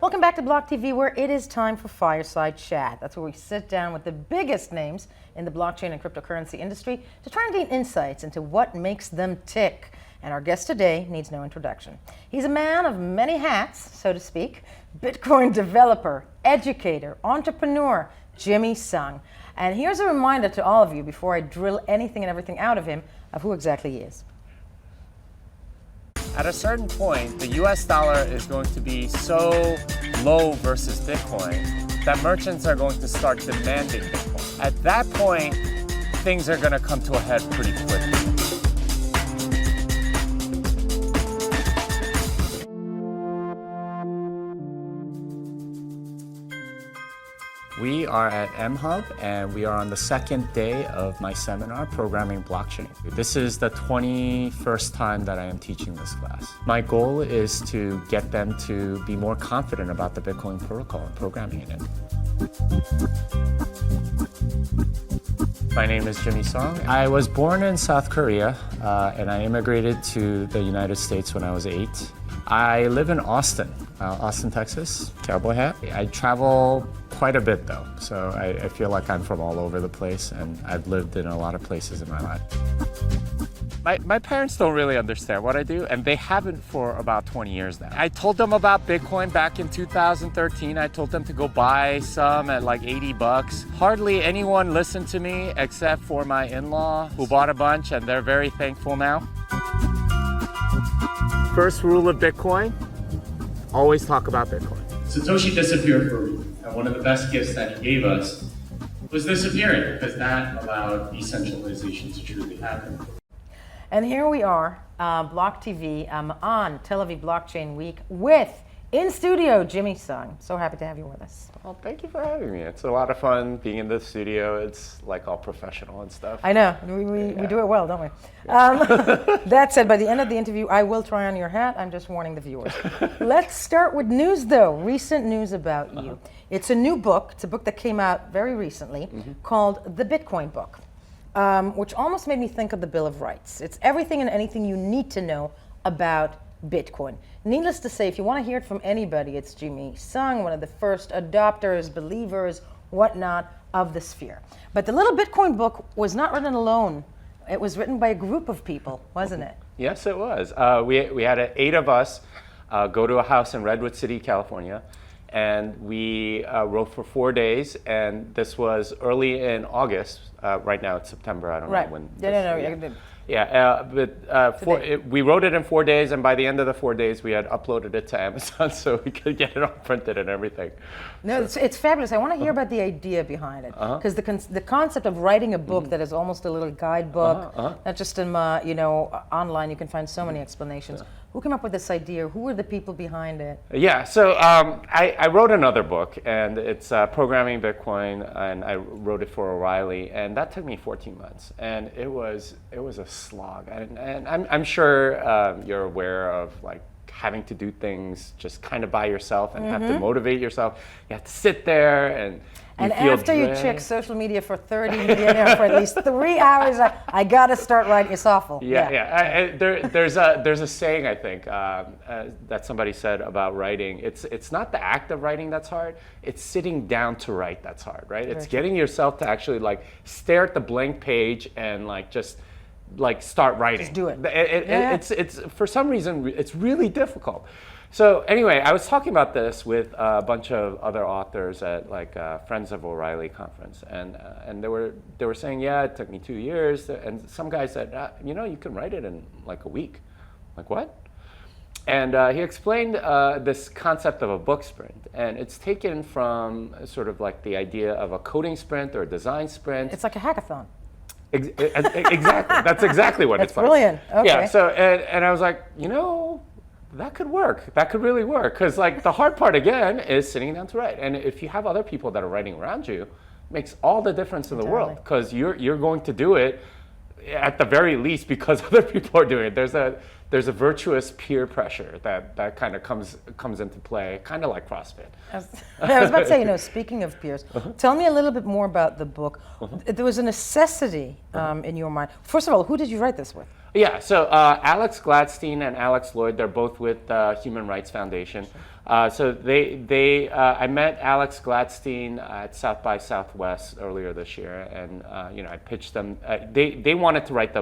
Welcome back to Block TV, where it is time for Fireside Chat. That's where we sit down with the biggest names in the blockchain and cryptocurrency industry to try and gain insights into what makes them tick. And our guest today needs no introduction. He's a man of many hats, so to speak. Bitcoin developer, educator, entrepreneur, Jimmy Sung. And here's a reminder to all of you, before I drill anything and everything out of him, of who exactly he is. At a certain point, the US dollar is going to be so low versus Bitcoin that merchants are going to start demanding Bitcoin. At that point, things are going to come to a head pretty quickly. We are at MHub, and we are on the second day of my seminar, Programming Blockchain. This is the 21st time that I am teaching this class. My goal is to get them to be more confident about the Bitcoin protocol and programming in it. My name is Jimmy Sung. I was born in South Korea, and I immigrated to the United States when I was 8. I live in Austin, Texas, cowboy hat. I travel quite a bit though, so I feel like I'm from all over the place, and I've lived in a lot of places in my life. My parents don't really understand what I do, and they haven't for about 20 years now. I told them about Bitcoin back in 2013. I told them to go buy some at like $80. Hardly anyone listened to me except for my in-law, who bought a bunch, and they're very thankful now. First rule of Bitcoin, always talk about Bitcoin. Satoshi disappeared for a reason, and one of the best gifts that he gave us was disappearing, because that allowed decentralization to truly happen. And here we are, Block TV, on Tel Aviv Blockchain Week with, in studio, Jimmy Sung. So happy to have you with us. Well, thank you for having me. It's a lot of fun being in the studio. It's like all professional and stuff. I know, we do it well, don't we? Yeah. That said, by the end of the interview, I will try on your hat. I'm just warning the viewers. Let's start with news though, recent news about you. It's a new book. It's a book that came out very recently called The Bitcoin Book, which almost made me think of the Bill of Rights. It's everything and anything you need to know about Bitcoin. Needless to say, if you want to hear it from anybody, it's Jimmy Sung, one of the first adopters, believers, whatnot of the sphere. But the little Bitcoin book was not written alone. It was written by a group of people, wasn't it? Yes, it was. We had 8 of us go to a house in Redwood City, California, and we wrote for 4 days, and this was early in August. Right now it's September, I don't know when. We wrote it in 4 days, and by the end of the 4 days, we had uploaded it to Amazon so we could get it all printed and everything. No, it's fabulous. I want to hear about the idea behind it, because the concept of writing a book that is almost a little guidebook, not just in online. You can find so many explanations. Who came up with this idea? Who were the people behind it? Yeah, so I wrote another book, and it's Programming Bitcoin, and I wrote it for O'Reilly, and that took me 14 months, and it was a slog. And I'm sure you're aware of like having to do things just kind of by yourself and have to motivate yourself. You have to sit there and after you check social media for 30 minutes, for at least 3 hours, I gotta start writing. It's awful. There's a saying, I think, that somebody said about writing. It's not the act of writing that's hard. It's sitting down to write that's hard, right? It's getting yourself to actually like stare at the blank page and like just like start writing. Just do it. It's for some reason it's really difficult. So anyway, I was talking about this with a bunch of other authors at like Friends of O'Reilly conference, and they were saying, yeah, it took me 2 years, and some guy said, you can write it in like a week. I'm like, what? And he explained this concept of a book sprint, and it's taken from sort of like the idea of a coding sprint or a design sprint. It's like a hackathon. Exactly. That's exactly what it's like. Brilliant. Okay. Yeah. So and I was like, that could work. That could really work. Because like the hard part again is sitting down to write. And if you have other people that are writing around you, it makes all the difference in the world. Because you're going to do it at the very least because other people are doing it. There's a virtuous peer pressure that kind of comes into play, kind of like CrossFit. I was about to say, speaking of peers, tell me a little bit more about the book. There was a necessity in your mind. First of all, who did you write this with? Yeah, so Alex Gladstein and Alex Lloyd, they're both with the Human Rights Foundation. I met Alex Gladstein at South by Southwest earlier this year, and I pitched them. They wanted to write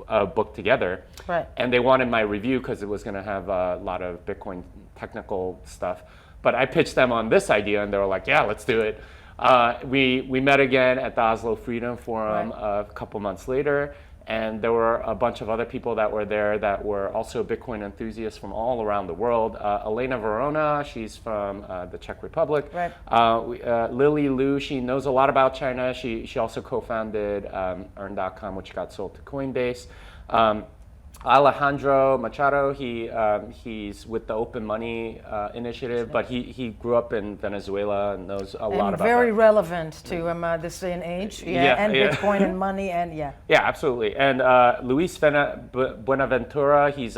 a book together, right? And they wanted my review because it was going to have a lot of Bitcoin technical stuff. But I pitched them on this idea, and they were like, "Yeah, let's do it." We met again at the Oslo Freedom Forum a couple months later. And there were a bunch of other people that were there that were also Bitcoin enthusiasts from all around the world. Elena Verona, she's from the Czech Republic. Right. Lily Liu, she knows a lot about China. She also co-founded Earn.com, which got sold to Coinbase. Alejandro Machado, he's with the Open Money Initiative, but he grew up in Venezuela and knows a lot about very that. relevant to this day and age, and Bitcoin and money, and Yeah, absolutely. And Luis Buenaventura, he's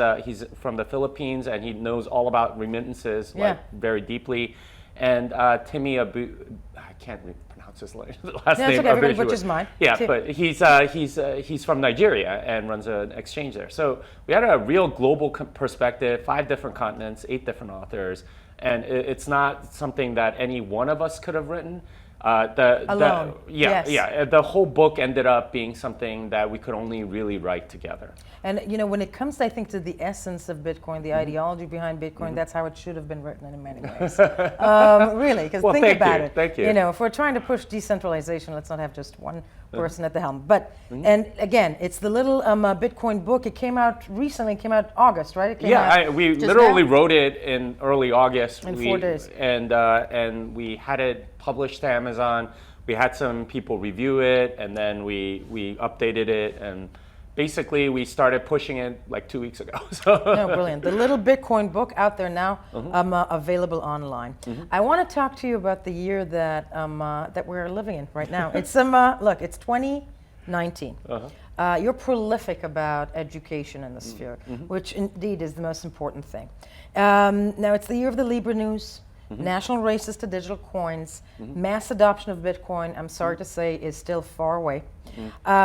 from the Philippines, and he knows all about remittances very deeply. And Timmy Abu, I can't pronounce his last name. Okay, everybody butchers mine. Yeah, but he's from Nigeria and runs an exchange there. So we had a real global perspective, 5 different continents, 8 different authors, and it's not something that any one of us could have written. Alone. The whole book ended up being something that we could only really write together. And when it comes, I think, to the essence of Bitcoin, the ideology behind Bitcoin, that's how it should have been written in many ways. Really, because think about it. Thank you. If we're trying to push decentralization, let's not have just one person at the helm. But and again, it's the little Bitcoin book. It came out recently. It came out August, right? We literally wrote it in early August. In 4 days. And we had it published to Amazon. We had some people review it, and then we updated it, and basically we started pushing it like 2 weeks ago. No, brilliant. The little Bitcoin book out there now, available online. I want to talk to you about the year that that we're living in right now. It's look, it's 2019. You're prolific about education in the sphere, which indeed is the most important thing. Now it's the year of the Libre news. National races to digital coins, mass adoption of Bitcoin, I'm sorry to say, is still far away.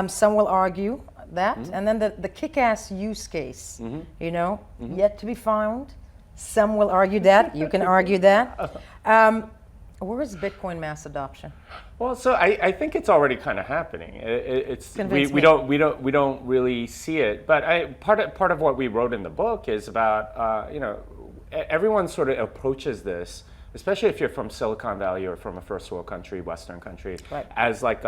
Some will argue that, and then the kick-ass use case, yet to be found. Some will argue that. You can argue that. Where is Bitcoin mass adoption? Well, so I think it's already kind of happening. We don't really see it, but part of what we wrote in the book is about everyone sort of approaches this, especially if you're from Silicon Valley or from a first world country, Western country, as like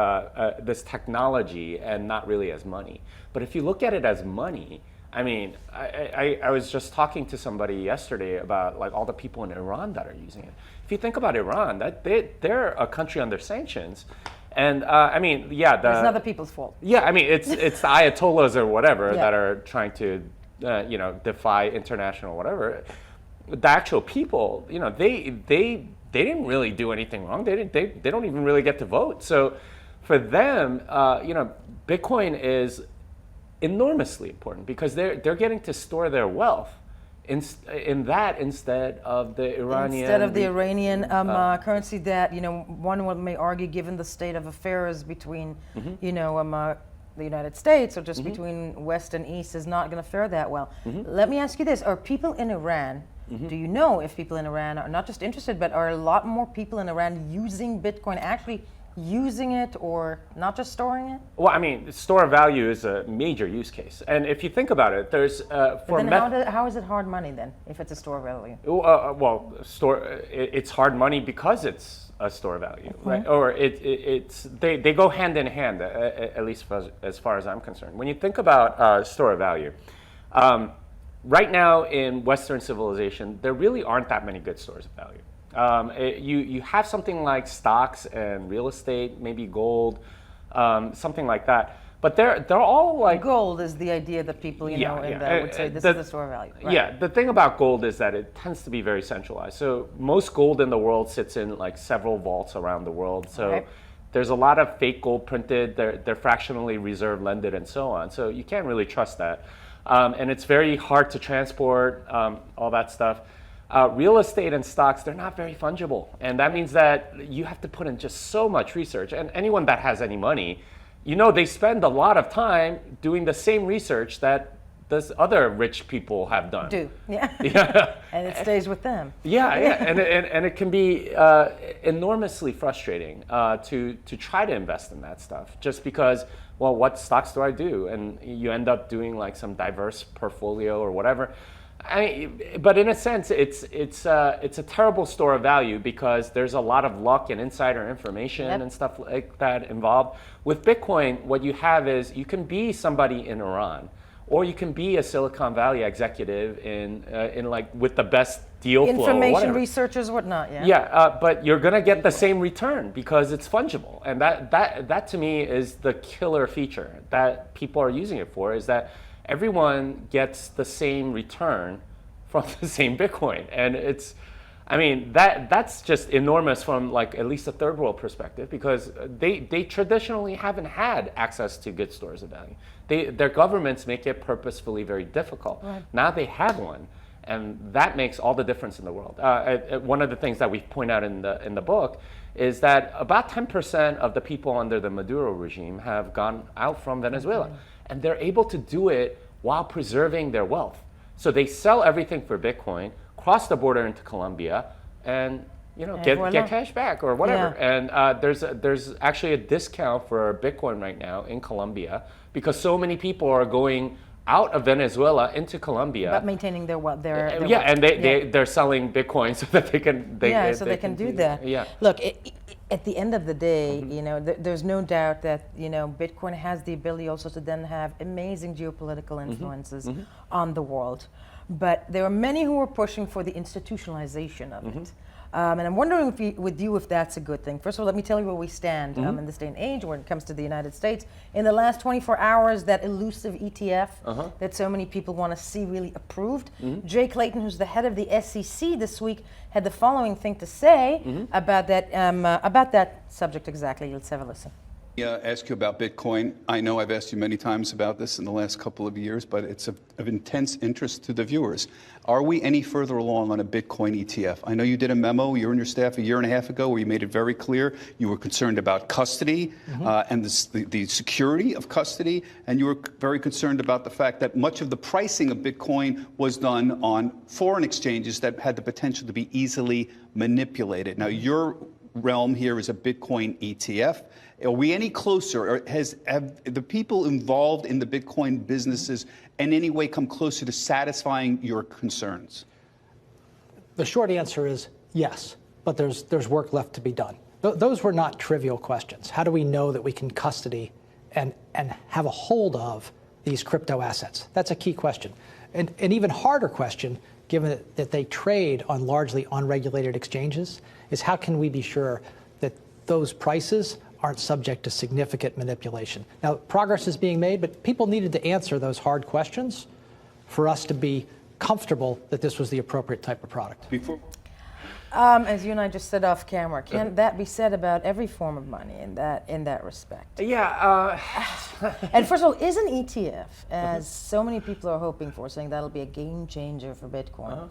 this technology and not really as money. But if you look at it as money, I mean, I was just talking to somebody yesterday about like all the people in Iran that are using it. If you think about Iran, they're a country under sanctions. And I mean, it's other people's fault. Yeah, I mean, it's the Ayatollahs or whatever that are trying to, defy international whatever. The actual people, they didn't really do anything wrong. They don't even really get to vote. So for them, Bitcoin is enormously important because they're getting to store their wealth in that instead of the Iranian currency that one may argue, given the state of affairs between the United States or just between West and East, is not going to fare that well. Let me ask you this: are people in Iran? Do you know if people in Iran are not just interested, but are a lot more people in Iran using Bitcoin, actually using it, or not just storing it? Well, I mean, store of value is a major use case, and if you think about it, there's how is it hard money then, if it's a store of value? It's hard money because it's a store of value, right? Or they go hand in hand, at least as far as I'm concerned. When you think about store of value. Right now in Western civilization, there really aren't that many good stores of value. You have something like stocks and real estate, maybe gold, something like that. But they're all like gold is the idea that people would say this is the store of value. Right? Yeah, the thing about gold is that it tends to be very centralized. So most gold in the world sits in like several vaults around the world. So there's a lot of fake gold printed. They're fractionally reserve lended and so on. So you can't really trust that. And it's very hard to transport, all that stuff. Real estate and stocks, they're not very fungible. And that means that you have to put in just so much research. And anyone that has any money, they spend a lot of time doing the same research that does other rich people have done? Do, yeah. Yeah. And it stays with them. Yeah, yeah. And it can be enormously frustrating to try to invest in that stuff just because, well, what stocks do I do? And you end up doing like some diverse portfolio or whatever. But in a sense, it's a terrible store of value because there's a lot of luck and insider information and stuff like that involved. With Bitcoin, what you have is you can be somebody in Iran, or you can be a Silicon Valley executive in like with the best deal flow. Information researchers, whatnot. Yeah. Yeah, but you're gonna get the same return because it's fungible, and that to me is the killer feature that people are using it for. Is that everyone gets the same return from the same Bitcoin. And it's, I mean, that's just enormous from like at least a third world perspective because they traditionally haven't had access to good stores of value. Their governments make it purposefully very difficult. Right. Now they have one, and that makes all the difference in the world. One of the things that we point out in the book is that about 10% of the people under the Maduro regime have gone out from Venezuela. Mm-hmm. And they're able to do it while preserving their wealth. So they sell everything for Bitcoin, cross the border into Colombia, and get cash back or whatever. Yeah. And there's actually a discount for Bitcoin right now in Colombia because so many people are going out of Venezuela into Colombia, but maintaining their wealth. And they're selling Bitcoin so that they can do that. Yeah. Look, at the end of the day, there's no doubt that Bitcoin has the ability also to then have amazing geopolitical influences on the world. But there are many who are pushing for the institutionalization of it. And I'm wondering if that's a good thing. First of all, let me tell you where we stand in this day and age when it comes to the United States. In the last 24 hours, that elusive ETF that so many people want to see really approved, Jay Clayton, who's the head of the SEC this week, had the following thing to say about that subject exactly. Let's have a listen. Ask you about Bitcoin. I know I've asked you many times about this in the last couple of years, but it's of intense interest to the viewers. Are we any further along on a Bitcoin ETF? I know you did a memo, you and your staff, a year and a half ago, where you made it very clear you were concerned about custody and the security of custody, and you were very concerned about the fact that much of the pricing of Bitcoin was done on foreign exchanges that had the potential to be easily manipulated. Now, your realm here is a Bitcoin ETF. Are we any closer, or have the people involved in the Bitcoin businesses in any way come closer to satisfying your concerns? The short answer is yes, but there's work left to be done. Those were not trivial questions. How do we know that we can custody and have a hold of these crypto assets? That's a key question. And an even harder question, given that they trade on largely unregulated exchanges, is how can we be sure that those prices aren't subject to significant manipulation? Now, progress is being made, but people needed to answer those hard questions for us to be comfortable that this was the appropriate type of product. As you and I just said off camera, can that be said about every form of money in that respect? Yeah. And first of all, is an ETF, as so many people are hoping for, saying that'll be a game changer for Bitcoin?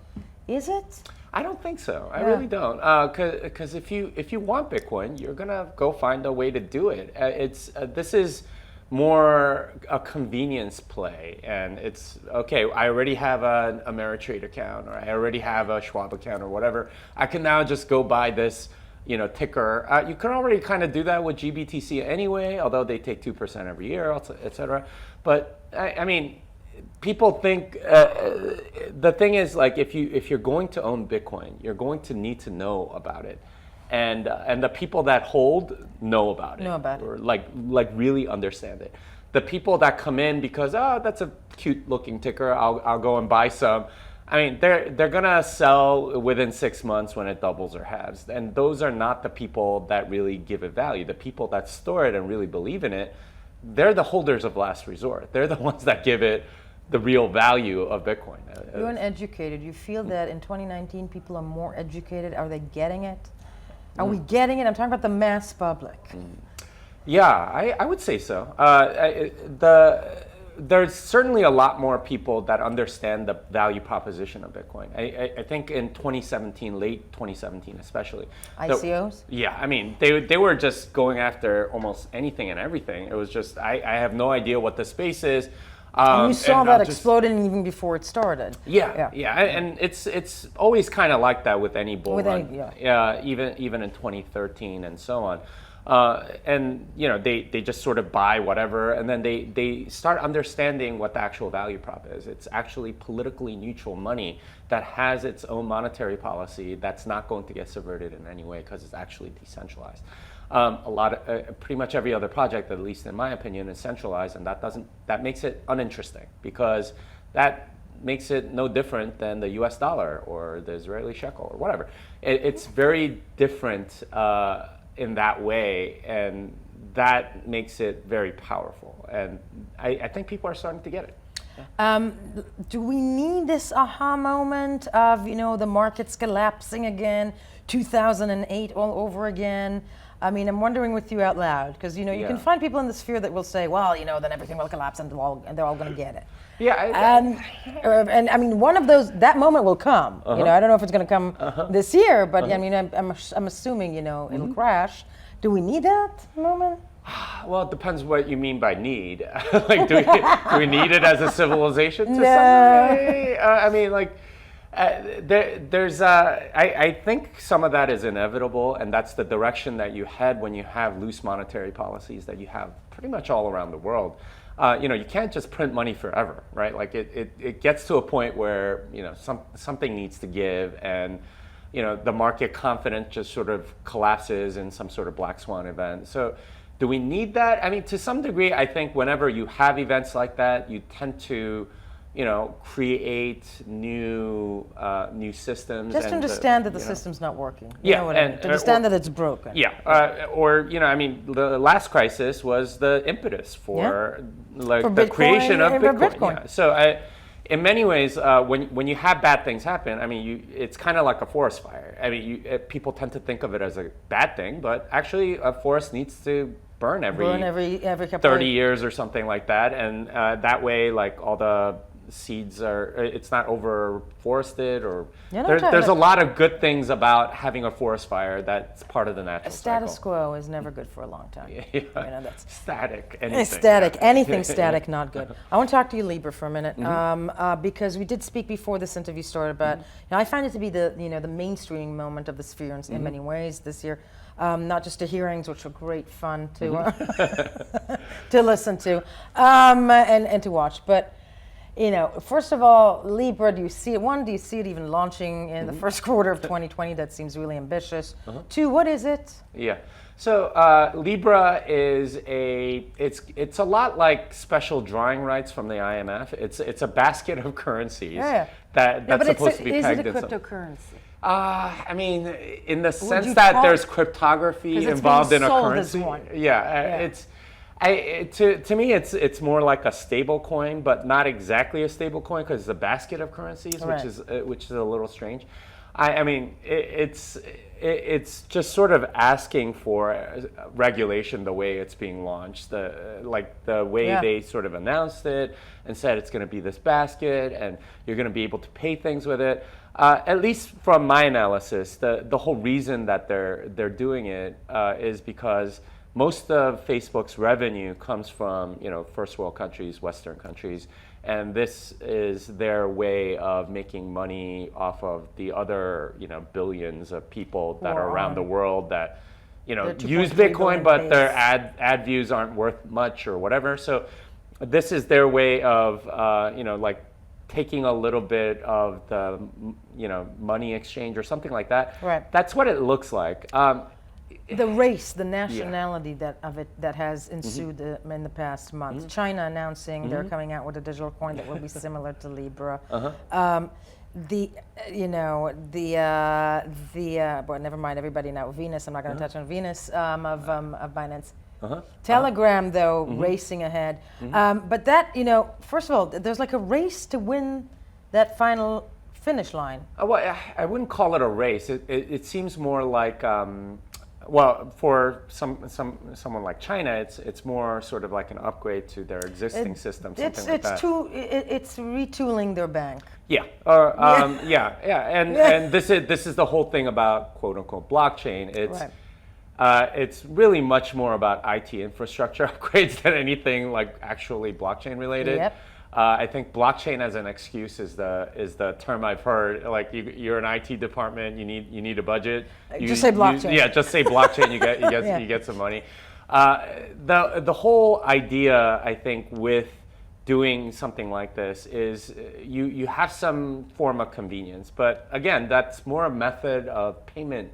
Is it? I don't think so. I really don't. Because if you want Bitcoin, you're gonna go find a way to do it. This is more a convenience play, and it's okay. I already have an Ameritrade account, or I already have a Schwab account, or whatever. I can now just go buy this, ticker. You can already kind of do that with GBTC anyway, although they take 2% every year, et cetera. But I mean, people think the thing is, like, if you're going to own Bitcoin, you're going to need to know about it, and the people that hold know about it, or like really understand it. The people that come in because that's a cute looking ticker, I'll go and buy some. I mean, they're gonna sell within 6 months when it doubles or halves, and those are not the people that really give it value. The people that store it and really believe in it, they're the holders of last resort. They're the ones that give it the real value of Bitcoin. You're uneducated. You feel that in 2019 people are more educated? Are they getting it? Are we getting it? I'm talking about the mass public. Yeah, I would say so. There's certainly a lot more people that understand the value proposition of Bitcoin. I think in 2017, late 2017 especially. ICOs? Yeah, I mean, they were just going after almost anything and everything. It was just, I have no idea what the space is. And you saw that not just- exploding even before it started. Yeah. And it's always kind of like that with any bull With run. any- Even in 2013 and so on. And they just sort of buy whatever, and then they start understanding what the actual value prop is. It's actually politically neutral money that has its own monetary policy that's not going to get subverted in any way because it's actually decentralized. Pretty much every other project, at least in my opinion, is centralized, and that makes it uninteresting because that makes it no different than the U.S. dollar or the Israeli shekel or whatever. It's very different in that way, and that makes it very powerful. And I think people are starting to get it. Do we need this aha moment of, the markets collapsing again, 2008 all over again? I mean, I'm wondering with you out loud, because, you can find people in the sphere that will say, well, then everything will collapse and they're all going to get it. And I mean, one of that moment will come. I don't know if it's going to come this year, but I mean, I'm assuming, it'll crash. Do we need that moment? Well, it depends what you mean by need. Like, do we need it as a civilization to some degree? I mean, like, I think some of that is inevitable, and that's the direction that you head when you have loose monetary policies that you have pretty much all around the world. You can't just print money forever, right? Like it gets to a point where something needs to give, and the market confidence just sort of collapses in some sort of black swan event. So, do we need that? I mean, to some degree, I think whenever you have events like that, you tend to create new systems. Just understand that the system's not working. Yeah, to understand that it's broken. Yeah, I mean, the last crisis was the impetus for the Bitcoin, creation of Bitcoin. Yeah. So, in many ways, when you have bad things happen, I mean, it's kind of like a forest fire. I mean, people tend to think of it as a bad thing, but actually, a forest needs to burn every couple 30 years or something like that, and that way, like all the seeds it's not over forested, or there's a lot of good things about having a forest fire that's part of the natural cycle. Status quo is never good for a long time. That's static. Anything static, not good. I want to talk to you, Libre, for a minute, because we did speak before this interview started about. I find it to be the the mainstream moment of the sphere in many ways this year. Not just the hearings, which were great fun to to listen to and to watch, but. First of all, Libre, do you see it? One, do you see it even launching in the first quarter of 2020? That seems really ambitious. Two, what is it? Yeah. So Libre is it's a lot like special drawing rights from the IMF. It's a basket of currencies that's supposed to be pegged. Is it a cryptocurrency? I mean, in the sense that there's cryptography involved in a currency. It's. To me, it's more like a stable coin, but not exactly a stable coin because it's a basket of currencies, which is a little strange. I mean, it's just sort of asking for regulation the way it's being launched, the way they sort of announced it and said it's going to be this basket and you're going to be able to pay things with it. At least from my analysis, the whole reason that they're doing it is because most of Facebook's revenue comes from first world countries, Western countries, and this is their way of making money off of the other billions of people that are around the world that use Bitcoin, but their ad views aren't worth much or whatever. So this is their way of like taking a little bit of the money exchange or something like that. Right. That's what it looks like. The race, the nationality that has ensued in the past month. China announcing they're coming out with a digital coin that will be similar to Libre. Well, never mind. Everybody now Venus. I'm not going to touch on Venus of Binance. Telegram though racing ahead. But that first of all, there's like a race to win that final finish line. Well, I wouldn't call it a race. It seems more like. Well, for someone like China, it's more sort of like an upgrade to their existing system, something like that. It's retooling their bank. Yeah, and this is the whole thing about quote unquote blockchain. It's really much more about IT infrastructure upgrades than anything like actually blockchain related. Yep. I think blockchain as an excuse is the term I've heard. Like you're an IT department, you need a budget. Just say blockchain. Yeah, just say blockchain. You get some money. The whole idea, I think, with doing something like this is you have some form of convenience, but again, that's more a method of payment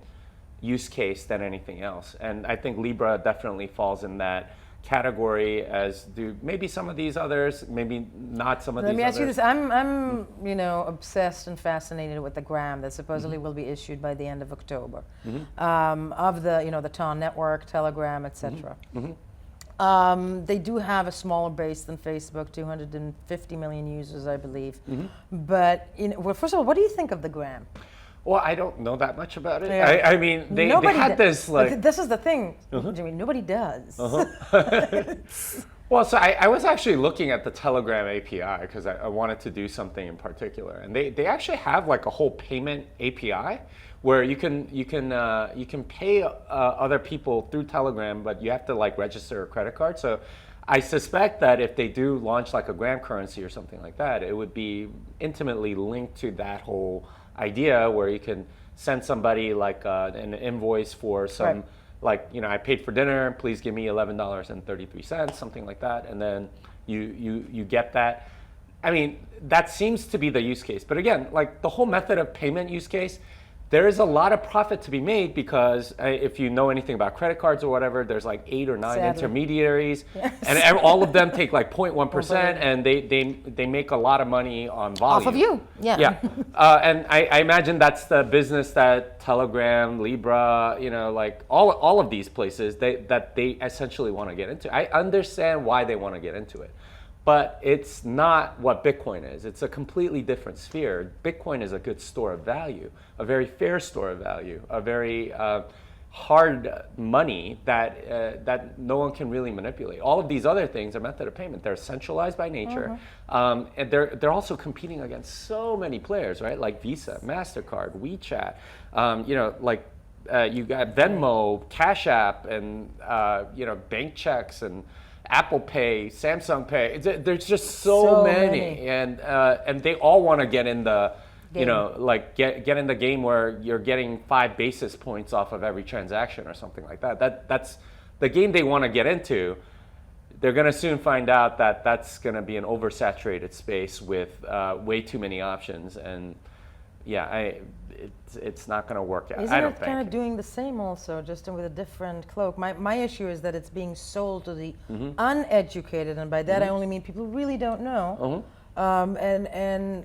use case than anything else. And I think Libre definitely falls in that category, as do maybe some of these others, maybe not some of these others. Let me ask you this. I'm obsessed and fascinated with the gram that supposedly will be issued by the end of October, of the TON network, Telegram, etc. They do have a smaller base than Facebook, 250 million users, I believe. But well, first of all, what do you think of the gram? Well, I don't know that much about it. Yeah. I mean, they had this like. But this is the thing, Jimmy. Nobody does. Well, so I was actually looking at the Telegram API because I wanted to do something in particular, and they actually have like a whole payment API where you can pay other people through Telegram, but you have to like register a credit card. So I suspect that if they do launch like a gram currency or something like that, it would be intimately linked to that whole idea where you can send somebody like an invoice for some, like, I paid for dinner, please give me $11.33, something like that, and then you get that. I mean, that seems to be the use case. But again, like the whole method of payment use case, there is a lot of profit to be made because if you know anything about credit cards or whatever, there's like 8 or 9 intermediaries, and all of them take like 0.1%, and they make a lot of money on volume. Off of you, yeah. And I imagine that's the business that Telegram, Libre, like all of these places that they essentially want to get into. I understand why they want to get into it. But it's not what Bitcoin is. It's a completely different sphere. Bitcoin is a good store of value, a very fair store of value, a very hard money that no one can really manipulate. All of these other things are method of payment. They're centralized by nature, and they're also competing against so many players, right? Like Visa, MasterCard, WeChat. You got Venmo, Cash App, and bank checks and Apple Pay, Samsung Pay. There's just so many. And they all want to get in the get in the game where you're getting 5 basis points off of every transaction or something like that. That's the game they want to get into. They're going to soon find out that that's going to be an oversaturated space with way too many options, and it's not going to work out. Isn't it kind of doing the same also, just with a different cloak? My issue is that it's being sold to the uneducated, and by that I only mean people who really don't know, and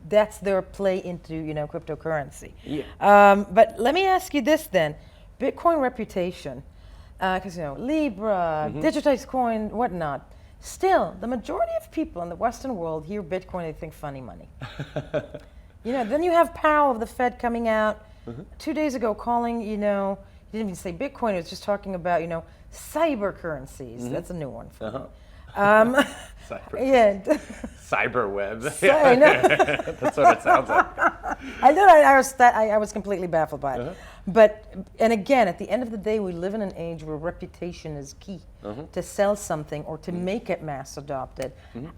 that's their play into cryptocurrency. But let me ask you this then: Bitcoin reputation, because Libre, digitized coin, whatnot. Still, the majority of people in the Western world hear Bitcoin, they think funny money. Then you have Powell of the Fed coming out 2 days ago calling, he didn't even say Bitcoin, he was just talking about, cyber currencies. That's a new one for me. Cyber web. I know. That's what it sounds like. I know. I was completely baffled by it. And again, at the end of the day, we live in an age where reputation is key to sell something or to make it mass adopted.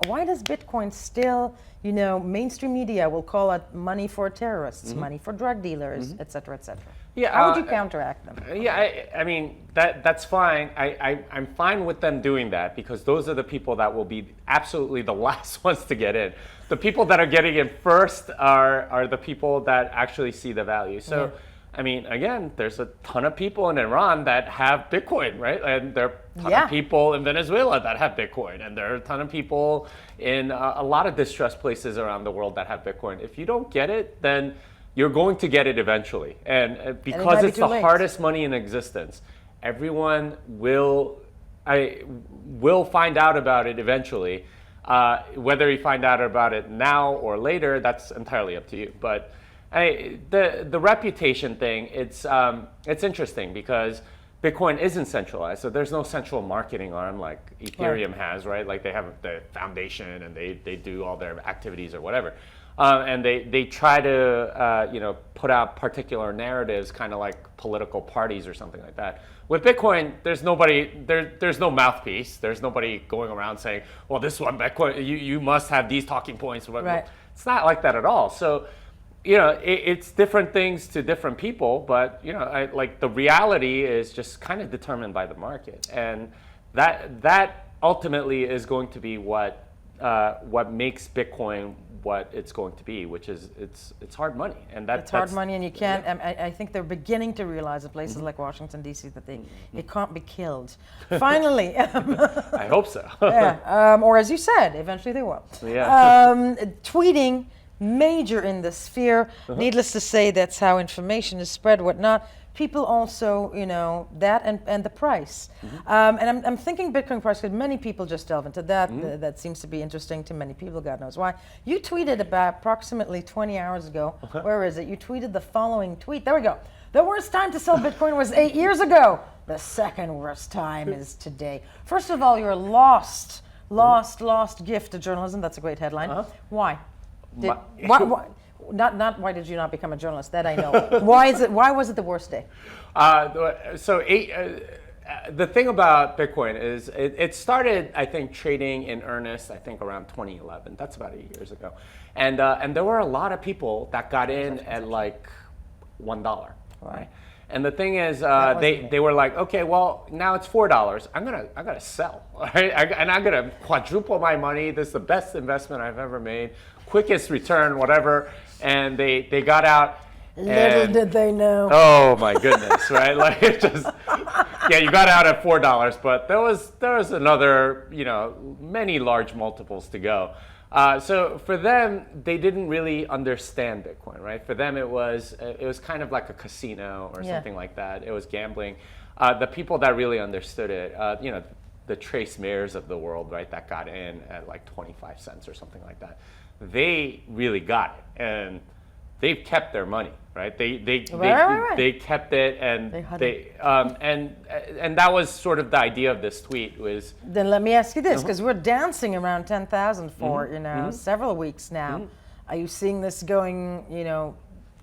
Why does Bitcoin still, mainstream media will call it money for terrorists, money for drug dealers, et cetera, et cetera? Yeah, how would you counteract them? I mean, that's fine. I'm fine with them doing that because those are the people that will be absolutely the last ones to get in. The people that are getting in first are the people that actually see the value. So, I mean, again, there's a ton of people in Iran that have Bitcoin, right? And there are a ton of people in Venezuela that have Bitcoin. And there are a ton of people in a lot of distressed places around the world that have Bitcoin. If you don't get it, then you're going to get it eventually. And because it's the hardest money in existence, everyone will find out about it eventually. Whether you find out about it now or later, that's entirely up to you. But the reputation thing, it's interesting because Bitcoin isn't centralized, so there's no central marketing arm like Ethereum has, right? Like they have the foundation and they do all their activities or whatever. And they try to put out particular narratives, kind of like political parties or something like that. With Bitcoin, there's no mouthpiece. There's nobody going around saying, well, this one Bitcoin, you must have these talking points. Right. It's not like that at all. So, it's different things to different people, but like the reality is just kind of determined by the market, and that ultimately is going to be what makes Bitcoin what it's going to be, which is it's hard money, and it's hard money, and you can't. I think they're beginning to realize in places like Washington D.C. that it can't be killed. Finally, I hope so. Yeah, or as you said, eventually they will. Yeah. Tweeting major in the sphere. Needless to say, that's how information is spread. Whatnot. People also, that and the price. And I'm thinking Bitcoin price, because many people just delve into that. That seems to be interesting to many people, God knows why. You tweeted about approximately 20 hours ago. Where is it? You tweeted the following tweet. There we go. The worst time to sell Bitcoin was 8 years ago. The second worst time is today. First of all, you're lost gift to journalism. That's a great headline. Why? Why? Not why did you not become a journalist? That I know. Why was it the worst day? The thing about Bitcoin is it started, I think, trading in earnest, I think, around 2011. That's about 8 years ago. And there were a lot of people that got in at like $1. Right? And the thing is, they were like, okay, well, now it's $4. I'm gonna sell, right? And I'm gonna quadruple my money. This is the best investment I've ever made, quickest return, whatever. And they got out. Little did they know. Oh my goodness, right? Like it just, you got out at $4, but there was another, many large multiples to go. So for them, they didn't really understand Bitcoin, right? For them, it was kind of like a casino or something like that. It was gambling. The people that really understood it, the Trace Mayers of the world, right, that got in at like 25 cents or something like that, they really got it, and they've kept their money, right? They kept it, and and that was sort of the idea of this tweet was. Then let me ask you this, because we're dancing around 10,000 for several weeks now. Are you seeing this going,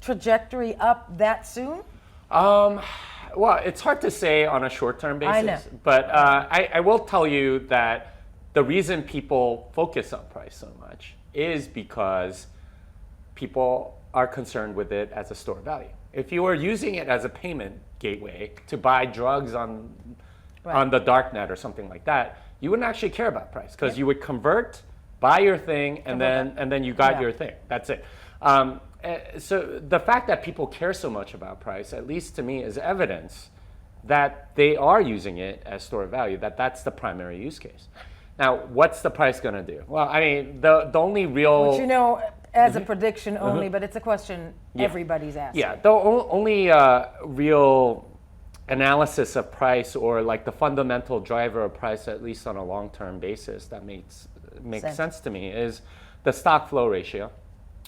trajectory up that soon? Well, it's hard to say on a short-term basis. I know. But I will tell you that the reason people focus on price so much is because people are concerned with it as a store of value. If you were using it as a payment gateway to buy drugs on the dark net or something like that, you wouldn't actually care about price, because you would convert, buy your thing, and then you got your thing. That's it. So the fact that people care so much about price, at least to me, is evidence that they are using it as store of value, that's the primary use case. Now, what's the price going to do? Well, I mean, the only real... Which, as a prediction only, but it's a question everybody's asking. Yeah, the only real analysis of price, or like the fundamental driver of price, at least on a long-term basis, that makes sense to me, is the stock flow ratio,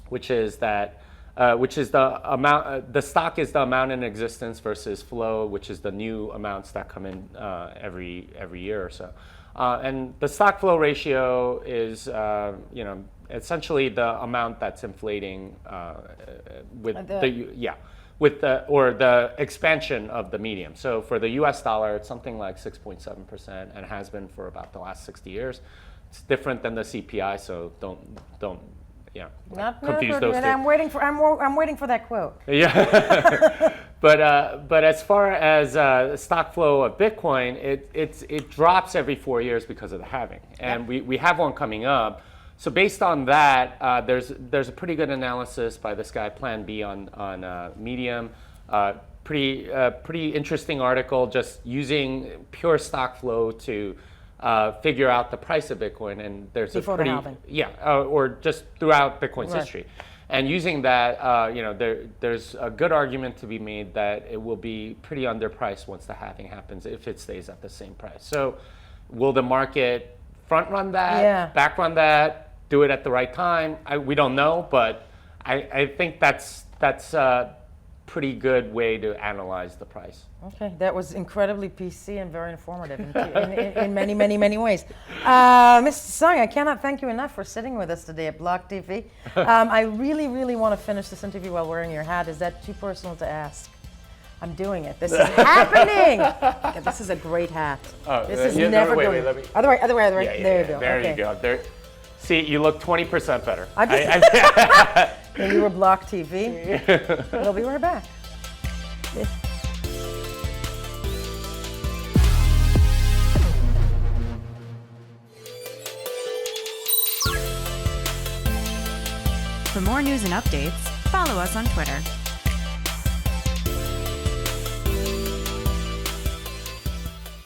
which is the amount. The stock is the amount in existence versus flow, which is the new amounts that come in every year or so. And the stock flow ratio is, essentially the amount that's inflating with the expansion of the medium. So for the U.S. dollar, it's something like 6.7%, and has been for about the last 60 years. It's different than the CPI, so don't confuse those two. I'm waiting for that quote. Yeah. But as far as stock flow of Bitcoin, it drops every 4 years because of the halving, and we have one coming up. So based on that, there's a pretty good analysis by this guy Plan B on Medium. Pretty interesting article, just using pure stock flow to figure out the price of Bitcoin, and there's before a pretty the halving. Or just throughout Bitcoin's history. And using that, there's a good argument to be made that it will be pretty underpriced once the halving happens, if it stays at the same price. So will the market front run that, back run that, do it at the right time? We don't know, but I think that's the pretty good way to analyze the price. Okay, that was incredibly PC and very informative in many, many, many ways. Mr. Song, I cannot thank you enough for sitting with us today at BLOCKTV. I really, really want to finish this interview while wearing your hat. Is that too personal to ask? I'm doing it. This is happening. Okay, this is a great hat. This is never going. Other way. Yeah, there you go. There okay. you go. There. See, you look 20% better. And you were BLOCKTV. We'll be right back. For more news and updates, follow us on Twitter.